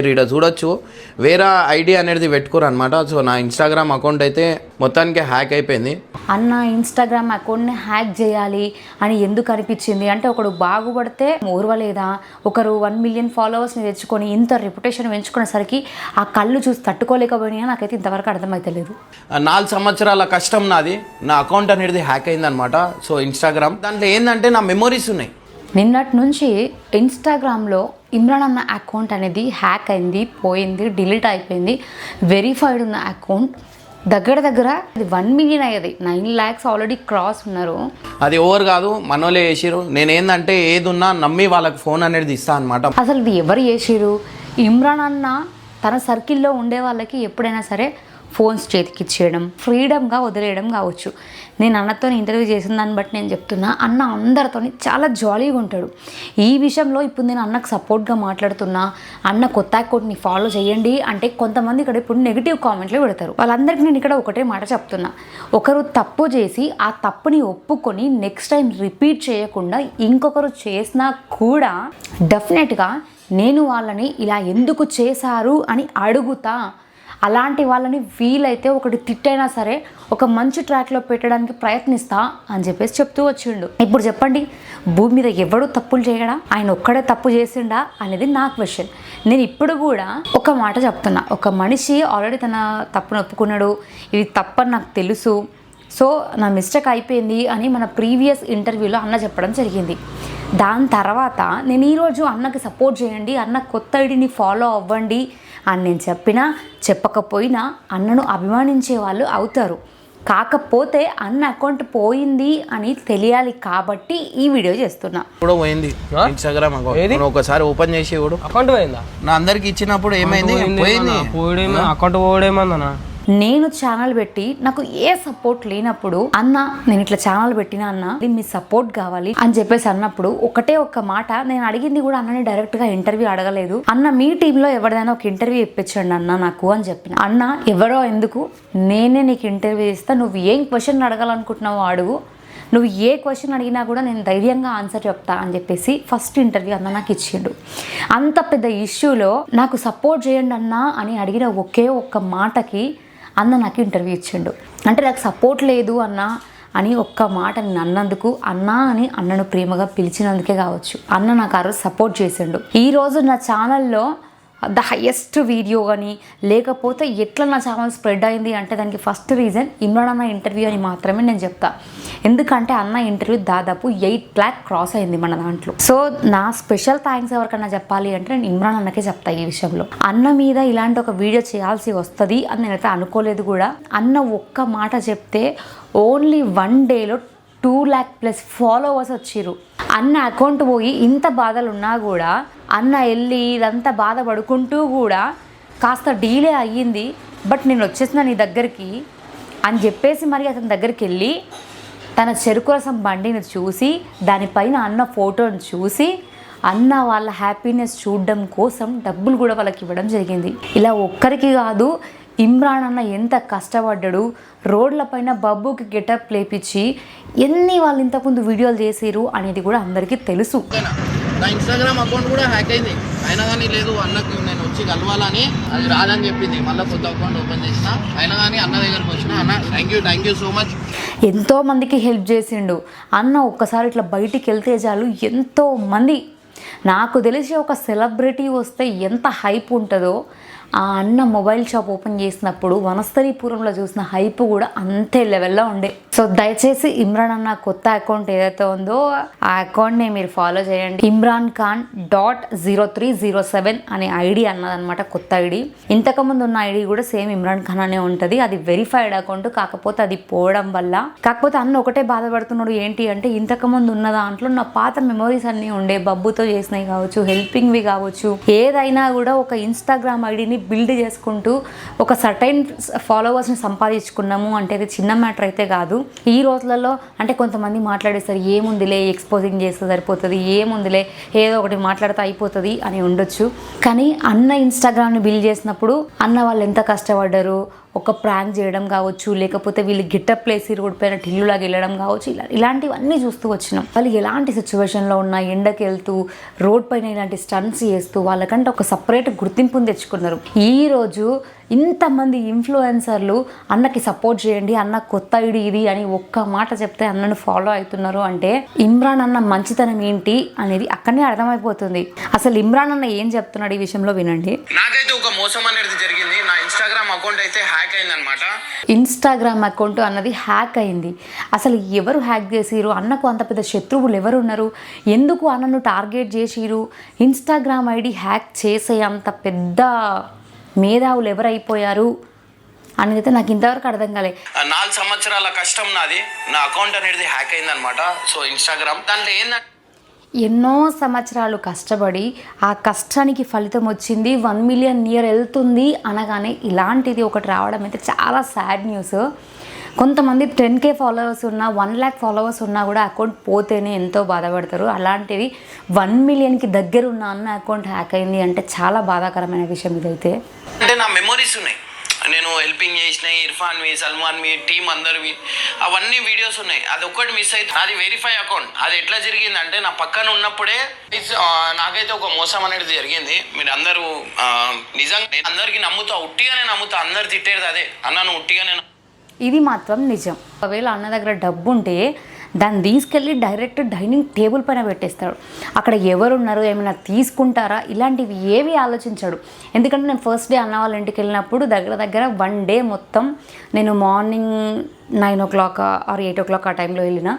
ఇక్కడ చూడొచ్చు వేరే ఐడి అనేది పెట్టుకోరు అనమాట. సో నా ఇన్స్టాగ్రామ్ అకౌంట్ అయితే మొత్తానికి హ్యాక్ అయిపోయింది. అన్న ఇన్స్టాగ్రామ్ అకౌంట్ని హ్యాక్ చేయాలి అని ఎందుకు అనిపించింది అంటే, ఒకడు బాగుపడితే ఓర్వలేదా, ఒకరు 1 మిలియన్ ఫాలోవర్స్ని తెచ్చుకొని ఇంత రెప్యుటేషన్ పెంచుకునేసరికి ఆ కళ్ళు చూసి తట్టుకోలేకపోయినా నాకైతే ఇంతవరకు అర్థమైతలేదు. 4 సంవత్సరాల కష్టం నాది, నా అకౌంట్ అనేది హ్యాక్ అయిందనమాట. సో ఇన్స్టాగ్రామ్ దాంట్లో ఏంటంటే నా మెమొరీస్ ఉన్నాయి. నిన్నటి నుంచి ఇన్స్టాగ్రామ్లో ఇమ్రాన్ అన్న అకౌంట్ అనేది హ్యాక్ అయింది, పోయింది, డిలీట్ అయిపోయింది. వెరిఫైడ్ ఉన్న అకౌంట్ దగ్గర 1 మిలియన్ అయ్యేది. 9 lakhs ఆల్రెడీ క్రాస్ ఉన్నారు. అది ఓవర్ కాదు, మనోలే చేసిరు. నేనేందంటే ఏదున్నా నమ్మి వాళ్ళకి ఫోన్ అనేది ఇస్తా అనమాట. అసలు ఇది ఎవరు చేసిరు? ఇమ్రాన్ అన్న తన సర్కిల్లో ఉండే వాళ్ళకి ఎప్పుడైనా సరే ఫోన్స్ చేతికి ఇచ్చేయడం, ఫ్రీడమ్గా వదిలేయడం కావచ్చు. నేను అన్నతో ఇంటర్వ్యూ చేసిన దాన్ని బట్టి నేను చెప్తున్నా, అన్న అందరితో చాలా జాలీగా ఉంటాడు. ఈ విషయంలో ఇప్పుడు నేను అన్నకు సపోర్ట్గా మాట్లాడుతున్నా, అన్న కొత్త అకౌంట్ని ఫాలో చేయండి అంటే కొంతమంది ఇక్కడ ఇప్పుడు నెగిటివ్ కామెంట్లు పెడతారు. వాళ్ళందరికీ నేను ఇక్కడ ఒకటే మాట చెప్తున్నా, ఒకరు తప్పు చేసి ఆ తప్పుని ఒప్పుకొని నెక్స్ట్ టైం రిపీట్ చేయకుండా ఇంకొకరు చేసినా కూడా డెఫినెట్గా నేను వాళ్ళని ఇలా ఎందుకు చేశారు అని అడుగుతా. అలాంటి వాళ్ళని వీలైతే ఒకటి తిట్టైనా సరే ఒక మంచి ట్రాక్లో పెట్టడానికి ప్రయత్నిస్తా అని చెప్పేసి చెప్తూ వచ్చిండు. ఇప్పుడు చెప్పండి, భూమి మీద ఎవడు తప్పులు చేయడా? ఆయన ఒక్కడే తప్పు చేసిండా అనేది నా క్వశ్చన్. నేను ఇప్పుడు కూడా ఒక మాట చెప్తున్నా, ఒక మనిషి ఆల్రెడీ తన తప్పును ఒప్పుకున్నాడు, ఇది తప్పని నాకు తెలుసు, సో నా మిస్టేక్ అయిపోయింది అని మన ప్రీవియస్ ఇంటర్వ్యూలో అన్న చెప్పడం జరిగింది. దాని తర్వాత నేను ఈరోజు అన్నకి సపోర్ట్ చేయండి, అన్న కొత్త ఐడిని ఫాలో అవ్వండి అని నేను చెప్పినా చెప్పకపోయినా అన్నను అభిమానించే వాళ్ళు అవుతారు. కాకపోతే అన్న అకౌంట్ పోయింది అని తెలియాలి కాబట్టి ఈ వీడియో చేస్తున్నా. ఇప్పుడు పోయింది ఇన్స్టాగ్రామ్ అకౌంట్, ఒకసారి ఓపెన్ చేసి అకౌంట్ పోయిందా? నా అందరికి ఇచ్చినప్పుడు ఏమైంది? పోయింది అకౌంట్ పోవడేమన్నా. నేను ఛానల్ పెట్టి నాకు ఏ సపోర్ట్ లేనప్పుడు అన్న నేను ఇట్లా ఛానల్ పెట్టినా అన్న మీ సపోర్ట్ కావాలి అని చెప్పేసి అన్నప్పుడు ఒకటే ఒక్క మాట నేను అడిగింది కూడా అన్నని డైరెక్ట్గా ఇంటర్వ్యూ అడగలేదు. అన్న మీ టీంలో ఎవరిదైనా ఒక ఇంటర్వ్యూ ఇప్పించండి అన్న నాకు అని చెప్పిన. అన్న ఎవరో ఎందుకు, నేనే నీకు ఇంటర్వ్యూ ఇస్తా, నువ్వు ఏం క్వశ్చన్ అడగాలనుకుంటున్నావో అడుగు, నువ్వు ఏ క్వశ్చన్ అడిగినా కూడా నేను ధైర్యంగా ఆన్సర్ చెప్తా అని చెప్పేసి ఫస్ట్ ఇంటర్వ్యూ అన్న నాకు ఇచ్చిండు. అంత పెద్ద ఇష్యూలో నాకు సపోర్ట్ చేయండి అన్న అని అడిగిన ఒకే ఒక్క మాటకి అన్న నాకు ఇంటర్వ్యూ ఇచ్చిండు. అంటే నాకు సపోర్ట్ లేదు అన్న అని ఒక్క మాట నేను అన్నందుకు, అన్న అని అన్నను ప్రేమగా పిలిచినందుకే కావచ్చు, అన్న నాకు ఆ రోజు సపోర్ట్ చేసిండు. ఈరోజు నా ఛానల్లో ద హైయెస్ట్ వీడియో కానీ లేకపోతే ఎట్లా నా ఛానల్ స్ప్రెడ్ అయింది అంటే దానికి ఫస్ట్ రీజన్ ఇమ్రాన్ అన్న ఇంటర్వ్యూ అని మాత్రమే నేను చెప్తా. ఎందుకంటే అన్న ఇంటర్వ్యూ దాదాపు 8 lakh క్రాస్ అయింది మన దాంట్లో. సో నా స్పెషల్ థ్యాంక్స్ ఎవరికన్నా చెప్పాలి అంటే నేను ఇమ్రాన్ అన్నకే చెప్తా. ఈ విషయంలో అన్న మీద ఇలాంటి ఒక వీడియో చేయాల్సి వస్తుంది అని నేనైతే అనుకోలేదు కూడా. అన్న ఒక్క మాట చెప్తే ఓన్లీ 1 dayలో 2 lakh+ ఫాలోవర్స్ వచ్చిర్రు. అన్న అకౌంట్ పోయి ఇంత బాధలు ఉన్నా కూడా అన్న వెళ్ళి ఇదంతా బాధపడుకుంటూ కూడా కాస్త డీలే అయ్యింది, బట్ నేను వచ్చేసిన నీ దగ్గరికి అని చెప్పేసి మరి అతని దగ్గరికి వెళ్ళి తన చెరుకు రసం బండిని చూసి దానిపైన అన్న ఫోటోని చూసి అన్న వాళ్ళ హ్యాపీనెస్ చూడడం కోసం డబ్బులు కూడా వాళ్ళకి ఇవ్వడం జరిగింది. ఇలా ఒక్కరికి కాదు, ఇమ్రాన్ అన్న ఎంత కష్టపడ్డాడు, రోడ్లపైన బబ్బుకి గెటప్ లేపించి ఎన్ని వాళ్ళు ఇంతకుముందు వీడియోలు చేసిరు అనేది కూడా అందరికీ తెలుసు. నా ఇన్స్టాగ్రామ్ అకౌంట్ కూడా హ్యాక్ అయింది, అయినా కానీ లేదు అన్నకి నేను వచ్చి కలవాలని, అది రాదని చెప్పింది. మళ్ళీ కొత్త అకౌంట్ ఓపెన్ చేసిన, అయినా కానీ అన్న దగ్గరకు వచ్చిన. అన్న థ్యాంక్ యూ సో మచ్. ఎంతో మందికి హెల్ప్ చేసిండు అన్న. ఒక్కసారి ఇట్లా బయటికి వెళ్తే చాలు ఎంతో మంది, నాకు తెలిసి ఒక సెలబ్రిటీ వస్తే ఎంత హైప్ ఉంటుందో ఆ అన్న మొబైల్ షాప్ ఓపెన్ చేసినప్పుడు వనస్థలీపురంలో చూసిన హైప్ కూడా అంతే లెవెల్లో ఉండే. సో దయచేసి ఇమ్రాన్ అన్న కొత్త అకౌంట్ ఏదైతే ఉందో ఆ అకౌంట్ని మీరు ఫాలో చేయండి. imranKhan.0307 అనే ఐడి అన్నదనమాట కొత్త ఐడి. ఇంతకుముందు ఉన్న ఐడి కూడా సేమ్ ఇమ్రాన్ ఖాన్ అనే ఉంటుంది, అది వెరిఫైడ్ అకౌంట్. కాకపోతే అది పోవడం వల్ల, కాకపోతే అన్న ఒకటే బాధపడుతున్నాడు ఏంటి అంటే, ఇంతకుముందు ఉన్న దాంట్లో నా పాత మెమరీస్ అన్నీ ఉండే, బబ్బుతో చేసినవి కావచ్చు, హెల్పింగ్వి కావచ్చు, ఏదైనా కూడా ఒక ఇన్స్టాగ్రామ్ ఐడిని బిల్డ్ చేసుకుంటూ ఒక సర్టైన్ ఫాలోవర్స్ని సంపాదించుకున్నాము అంటే ఇది చిన్న మ్యాటర్ అయితే కాదు. ఈ రోజులలో అంటే కొంతమంది మాట్లాడేస్తారు, ఏముందిలే ఎక్స్పోజింగ్ చేస్తే సరిపోతుంది, ఏముందిలే ఏదో ఒకటి మాట్లాడితే అయిపోతుంది అని ఉండొచ్చు. కానీ అన్న ఇన్స్టాగ్రామ్ని బిల్డ్ చేసినప్పుడు అన్న వాళ్ళు ఎంత కష్టపడ్డారు, ఒక ప్రాంక్ చేయడం కావచ్చు, లేకపోతే వీళ్ళు గెటప్ ప్లేసి రోడ్ పైన టిల్లులాగా వెళ్ళడం కావచ్చు, ఇలాంటివన్నీ చూస్తూ వచ్చినాం. వాళ్ళు ఎలాంటి సిచ్యువేషన్లో ఉన్నా ఎండకి వెళ్తూ రోడ్ పైన ఇలాంటి స్టంట్స్ చేస్తూ వాళ్ళకంటే ఒక సపరేట్ గుర్తింపుని తెచ్చుకున్నారు. ఈరోజు ఇంతమంది ఇన్ఫ్లుయెన్సర్లు అన్నకి సపోర్ట్ చేయండి, అన్న కొత్త ఐడి ఇది అని ఒక్క మాట చెప్తే అన్నను ఫాలో అవుతున్నారు అంటే ఇమ్రాన్ అన్న మంచితనం ఏంటి అనేది అక్కడనే అర్థమైపోతుంది. అసలు ఇమ్రాన్ అన్న ఏం చెప్తున్నాడు ఈ విషయంలో వినండి. నాకైతే ఒక మోసం అనేది జరిగింది. నా ఇన్స్టాగ్రామ్ అకౌంట్ అయితే హ్యాక్ అయింది అనమాట. ఇన్స్టాగ్రామ్ అకౌంట్ అన్నది హ్యాక్ అయింది. అసలు ఎవరు హ్యాక్ చేసిరు? అన్నకు అంత పెద్ద శత్రువులు ఎవరు ఉన్నారు? ఎందుకు అన్నను టార్గెట్ చేసిరు? ఇన్స్టాగ్రామ్ ఐడి హ్యాక్ చేసే అంత పెద్ద మేధావులు ఎవరైపోయారు అనేది అయితే నాకు ఇంతవరకు అర్థం కాలే. 4 సంవత్సరాల కష్టం నాది, నా అకౌంట్ అనేది హ్యాక్ అయింది అనమాట. సో ఇన్స్టాగ్రామ్ దాంట్లో ఏంటంటే ఎన్నో సంవత్సరాలు కష్టపడి ఆ కష్టానికి ఫలితం వచ్చింది, 1 మిలియన్ నియర్ వెళ్తుంది అనగానే ఇలాంటిది ఒకటి రావడం అయితే చాలా సాడ్ న్యూస్. కొంతమంది 10K ఫాలోవర్స్ ఉన్నా 1 lakh ఫాలోవర్స్ ఉన్నా కూడా అకౌంట్ పోతేనే ఎంతో బాధపడతారు. అలాంటిది 1 మిలియన్కి దగ్గర ఉన్న అన్న అకౌంట్ హ్యాక్ అయింది అంటే చాలా బాధాకరమైన విషయం ఇదైతే. అంటే నా మెమరీస్ ఉన్నాయి, నేను హెల్పింగ్ చేసిన ఇర్ఫాన్వి, సల్మాన్వి, టీం అందరివి అవన్నీ వీడియోస్ ఉన్నాయి. అది ఒక్కటి మిస్ అయితే అది వెరిఫై అకౌంట్. అది ఎట్లా జరిగిందంటే నా పక్కన ఉన్నప్పుడే నాకైతే ఒక మోసం అనేది జరిగింది. మీరు అందరూ నిజంగా అందరికీ నమ్ముతా, ఉట్టిగానే నమ్ముతా, అందరు తిట్టేది అదే, అన్నను ఉట్టిగానే. ఇది మాత్రం నిజం. ఒకవేళ అన్న దగ్గర డబ్బు ఉంటే దాన్ని తీసుకెళ్ళి డైరెక్ట్ డైనింగ్ టేబుల్ పైన పెట్టేస్తాడు. అక్కడ ఎవరున్నారు, ఏమైనా తీసుకుంటారా, ఇలాంటివి ఏవి ఆలోచించాడు. ఎందుకంటే నేను ఫస్ట్ డే అన్న వాళ్ళ ఇంటికి వెళ్ళినప్పుడు దగ్గర 1 డే మొత్తం నేను మార్నింగ్ 9 o'clock ఆర్ 8 o'clock ఆ టైంలో వెళ్ళిన.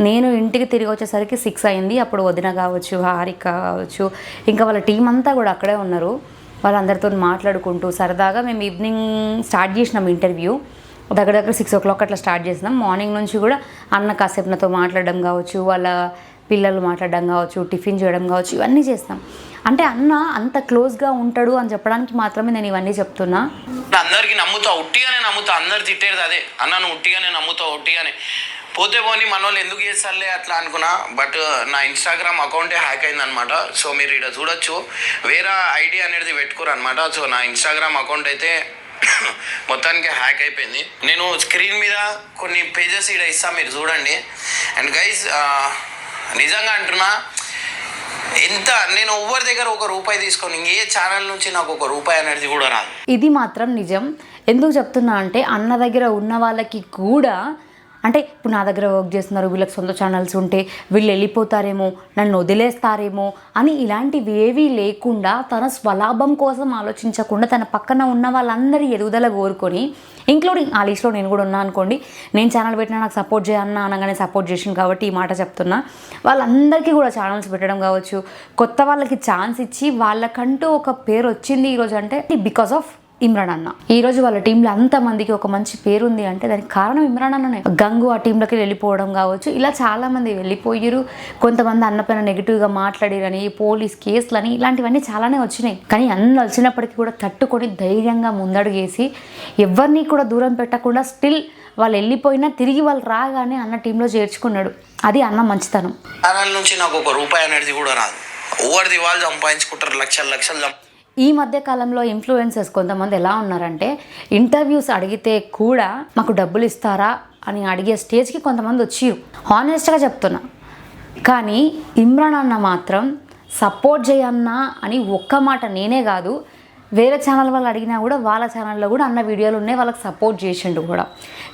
నేను ఇంటికి తిరిగి వచ్చేసరికి 6 అయింది. అప్పుడు వదిన కావచ్చు, హారిక కావచ్చు, ఇంకా వాళ్ళ టీం అంతా కూడా అక్కడే ఉన్నారు. వాళ్ళందరితో మాట్లాడుకుంటూ సరదాగా మేము ఈవినింగ్ స్టార్ట్ చేసినాం ఇంటర్వ్యూ. దగ్గర 6 o'clock అట్లా స్టార్ట్ చేసినాం. మార్నింగ్ నుంచి కూడా అన్న కాసేపు నాతో మాట్లాడడం కావచ్చు, వాళ్ళ పిల్లలు మాట్లాడడం కావచ్చు, టిఫిన్ చేయడం కావచ్చు, ఇవన్నీ చేస్తాం. అంటే అన్న అంత క్లోజ్గా ఉంటాడు అని చెప్పడానికి మాత్రమే నేను ఇవన్నీ చెప్తున్నా. అందరికీ నమ్ముతా, ఉట్టిగానే నమ్ముతా, అందరు తిట్టేది అదే, అన్నను ఉట్టిగానే నమ్ముతా, ఉట్టిగానే పోతే పోనీ మన వాళ్ళు ఎందుకు చేస్తారులే అట్లా అనుకున్నా. బట్ నా ఇన్స్టాగ్రామ్ అకౌంటే హ్యాక్ అయింది అనమాట. సో మీరు ఇక్కడ చూడొచ్చు, వేరే ఐడి అనేది పెట్టుకోరు అనమాట. సో నా ఇన్స్టాగ్రామ్ అకౌంట్ అయితే మొత్తానికి హ్యాక్ అయిపోయింది. నేను స్క్రీన్ మీద కొన్ని పేజెస్ ఇక్కడ ఇస్తాను, మీరు చూడండి. అండ్ గైస్ నిజంగా అంటున్నా, ఎంత నేను ఎవరి దగ్గర ₹1 తీసుకొని ఏ ఛానల్ నుంచి నాకు ₹1 అనేది కూడా రాదు. ఇది మాత్రం నిజం. ఎందుకు చెప్తున్నా అంటే అన్న దగ్గర ఉన్న వాళ్ళకి కూడా, అంటే ఇప్పుడు నా దగ్గర వర్క్ చేస్తున్నారు, వీళ్ళకి సొంత ఛానల్స్ ఉంటే వీళ్ళు వెళ్ళిపోతారేమో, నన్ను వదిలేస్తారేమో అని ఇలాంటివి ఏవీ లేకుండా తన స్వలాభం కోసం ఆలోచించకుండా తన పక్కన ఉన్న వాళ్ళందరి ఎదుగుదల కోరుకొని, ఇంక్లూడింగ్ ఆ లిస్ట్లో నేను కూడా ఉన్నా అనుకోండి. నేను ఛానల్ పెట్టినా నాకు సపోర్ట్ చేయన్నా అనగానే సపోర్ట్ చేసింది కాబట్టి ఈ మాట చెప్తున్నా. వాళ్ళందరికీ కూడా ఛానల్స్ పెట్టడం కావచ్చు, కొత్త వాళ్ళకి ఛాన్స్ ఇచ్చి వాళ్ళకంటూ ఒక పేరు వచ్చింది ఈరోజు అంటే బికాస్ ఆఫ్ ఇమ్రాన్ అన్న. ఈరోజు వాళ్ళ టీంలో అంతమందికి ఒక మంచి పేరు ఉంది అంటే దానికి కారణం ఇమ్రాన్ అన్ననే. గంగు ఆ టీంలోకి వెళ్ళిపోవడం కావచ్చు, ఇలా చాలామంది వెళ్ళిపోయారు. కొంతమంది అన్న పైన నెగిటివ్గా మాట్లాడిరని, పోలీస్ కేసులని, ఇలాంటివన్నీ చాలానే వచ్చినాయి. కానీ అన్న వచ్చినప్పటికీ కూడా తట్టుకొని ధైర్యంగా ముందడుగేసి ఎవరిని కూడా దూరం పెట్టకుండా స్టిల్ వాళ్ళు వెళ్ళిపోయినా తిరిగి వాళ్ళు రాగానే అన్న టీంలో చేర్చుకున్నాడు. అది అన్న మంచితనం. ఛానల్ నుంచి నాకు ₹1 అనేది కూడా రాదు. ఓవర్ది వాళ్ళు సంపాదించుకుంటారు, లక్షలు. ఈ మధ్య కాలంలో ఇన్ఫ్లుయెన్సర్స్ కొంతమంది ఎలా ఉన్నారంటే ఇంటర్వ్యూస్ అడిగితే కూడా మాకు డబ్బులు ఇస్తారా అని అడిగే స్టేజ్కి కొంతమంది వచ్చిరు. హానెస్ట్గా చెప్తున్నా. కానీ ఇమ్రాన్ అన్న మాత్రం సపోర్ట్ చేయన్నా అని ఒక్క మాట నేనే కాదు, వేరే ఛానల్ వాళ్ళు అడిగినా కూడా వాళ్ళ ఛానల్లో కూడా అన్న వీడియోలు ఉన్నాయి, వాళ్ళకి సపోర్ట్ చేసిండు కూడా.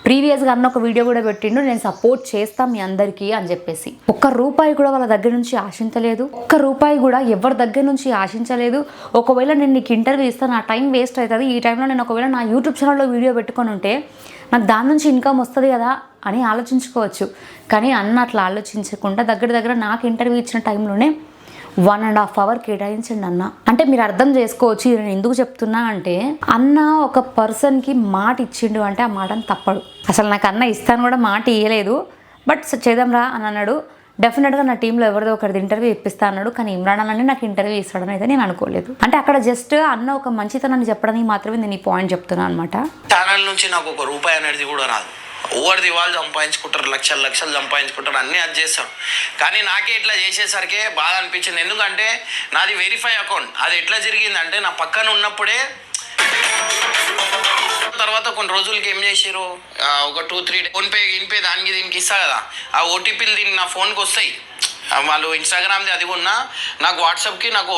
ప్రీవియస్గా అన్న ఒక వీడియో కూడా పెట్టిండు, నేను సపోర్ట్ చేస్తాం మీ అందరికీ అని చెప్పేసి. ₹1 కూడా వాళ్ళ దగ్గర నుంచి ఆశించలేదు, ₹1 కూడా ఎవరి దగ్గర నుంచి ఆశించలేదు. ఒకవేళ నేను నీకు ఇంటర్వ్యూ ఇస్తాను, నా టైం వేస్ట్ అవుతుంది, ఈ టైంలో నేను ఒకవేళ నా యూట్యూబ్ ఛానల్లో వీడియో పెట్టుకొని ఉంటే నాకు దాని నుంచి ఇన్కమ్ వస్తుంది కదా అని ఆలోచించుకోవచ్చు. కానీ అన్న అట్లా ఆలోచించకుండా దగ్గర నాకు ఇంటర్వ్యూ ఇచ్చిన టైంలోనే 1.5 hours కేటాయించండి అన్న. అంటే మీరు అర్థం చేసుకోవచ్చు నేను ఎందుకు చెప్తున్నా అంటే, అన్న ఒక పర్సన్కి మాట ఇచ్చిండు అంటే ఆ మాటను తప్పడు. అసలు నాకు అన్న ఇస్తాను కూడా మాట ఇవ్వలేదు, బట్ చేద్దాం రా అని అన్నాడు. డెఫినెట్గా నా టీంలో ఎవరిదో ఒకరిది ఇంటర్వ్యూ ఇప్పిస్తా అన్నాడు. కానీ ఇమ్రాన్ అన్నని నాకు ఇంటర్వ్యూ ఇస్తాడని అయితే నేను అనుకోలేదు. అంటే అక్కడ జస్ట్ అన్న ఒక మంచితనాన్ని చెప్పడానికి మాత్రమే నేను ఈ పాయింట్ చెప్తున్నాను అనమాట. ఛానల్ నుంచి నాకు ₹1 అనేది కూడా రాదు. ఓవర్ది వాళ్ళు సంపాదించుకుంటారు, లక్షలు సంపాదించుకుంటారు, అన్నీ అది చేస్తారు. కానీ నాకే ఇట్లా చేసేసరికి బాధ అనిపించింది. ఎందుకంటే నాది వెరిఫై అకౌంట్. అది ఎట్లా జరిగిందంటే నా పక్కన ఉన్నప్పుడే తర్వాత కొన్ని రోజులకి ఏం చేసారు, ఒక 2-3 ఫోన్పే దానికి దీనికి ఇస్తా కదా, ఆ ఓటీపీలు దీనికి నా ఫోన్కి వస్తాయి. వాళ్ళు ఇన్స్టాగ్రామ్ది అది ఉన్నా నాకు వాట్సాప్కి నాకు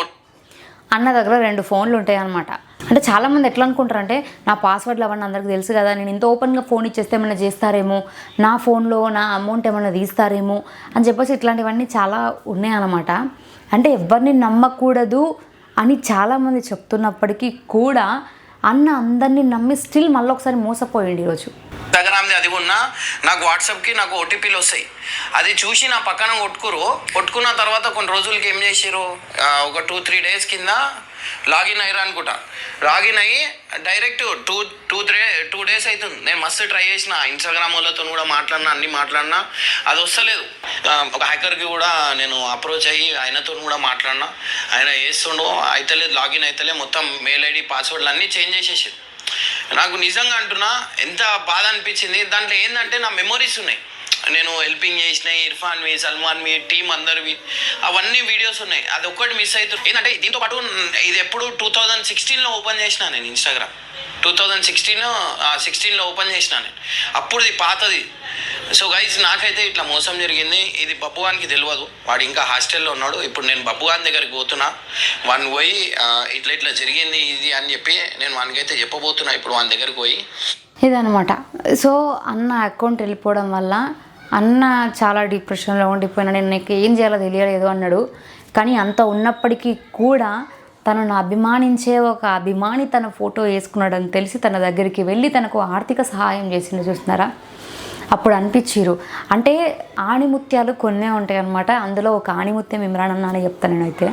అన్న దగ్గర 2 ఫోన్లు ఉంటాయి అనమాట. అంటే చాలామంది ఎట్లా అనుకుంటారంటే నా పాస్వర్డ్లు అవన్నీ అందరికి తెలుసు కదా, నేను ఇంత ఓపెన్గా ఫోన్ ఇచ్చేస్తే ఏమైనా చేస్తారేమో, నా ఫోన్లో నా అమౌంట్ ఏమైనా తీస్తారేమో అని చెప్పేసి ఇట్లాంటివన్నీ చాలా ఉన్నాయన్నమాట. అంటే ఎవరిని నమ్మకూడదు అని చాలామంది చెప్తున్నప్పటికీ కూడా అన్న అందరినీ నమ్మి స్టిల్ మళ్ళీ ఒకసారి మోసపోయింది ఈరోజు. ఇన్స్టాగ్రామ్ది అది ఉన్నా నాకు వాట్సాప్కి నాకు ఓటీపీలు వస్తాయి. అది చూసి నా పక్కన కొట్టుకున్న తర్వాత కొన్ని రోజులకి ఏం చేసారు, ఒక 2-3 డేస్ కింద లాగిన్ అయ్యారు అనుకుంటా. లాగిన్ అయ్యి డైరెక్ట్ 2 డేస్ అవుతుంది. నేను మస్తు ట్రై చేసిన, ఇన్స్టాగ్రామ్ వాళ్ళతో కూడా అన్ని మాట్లాడినా అది వస్తలేదు. ఒక హ్యాకర్కి కూడా నేను అప్రోచ్ అయ్యి ఆయనతో కూడా మాట్లాడినా, ఆయన చేస్తుండో అయితలేదు, లాగిన్ అయితలే, మొత్తం మెయిల్ ఐడి పాస్వర్డ్లు అన్నీ చేంజ్ చేసేసారు. నాకు నిజంగా అంటున్నా ఎంత బాధ అనిపించింది. దాంట్లో ఏంటంటే నా మెమొరీస్ ఉన్నాయి, నేను హెల్పింగ్ చేసినాయి, ఇర్ఫాన్వి, సల్మాన్వి, టీం అందరివి, అవన్నీ వీడియోస్ ఉన్నాయి. అది ఒక్కటి మిస్ అవుతుంది. ఏంటంటే దీంతో పాటు ఇది ఎప్పుడు 2016లో ఓపెన్ చేసిన నేను ఇన్స్టాగ్రామ్. 2016లో ఓపెన్ చేసిన నేను, అప్పుడు ఇది పాతది. సో గైస్, నాకైతే ఇట్లా మోసం జరిగింది. ఇది బబ్బుగానికి తెలియదు, వాడు ఇంకా హాస్టల్లో ఉన్నాడు. ఇప్పుడు నేను బబ్బుగాని దగ్గరికి పోతున్నా, వాడిని పోయి ఇట్లా జరిగింది ఇది అని చెప్పి నేను వానికైతే చెప్పబోతున్నా ఇప్పుడు వాని దగ్గరికి పోయి. ఇదనమాట. సో అన్న అకౌంట్ వెళ్ళిపోవడం వల్ల అన్న చాలా డిప్రెషన్లో ఉండిపోయినా, నేను నీకు ఏం చేయాలో తెలియలేదు అన్నాడు. కానీ అంత ఉన్నప్పటికీ కూడా తనను అభిమానించే ఒక అభిమాని తన ఫోటో వేసుకున్నాడని తెలిసి తన దగ్గరికి వెళ్ళి తనకు ఆర్థిక సహాయం చేసిండు. చూస్తున్నారా, అప్పుడు అనిపించిరు. అంటే ఆణిముత్యాలు కొన్నే ఉంటాయి అన్నమాట. అందులో ఒక ఆణిముత్యం ఇమ్రాన్ అన్న అని చెప్తాను నేనైతే.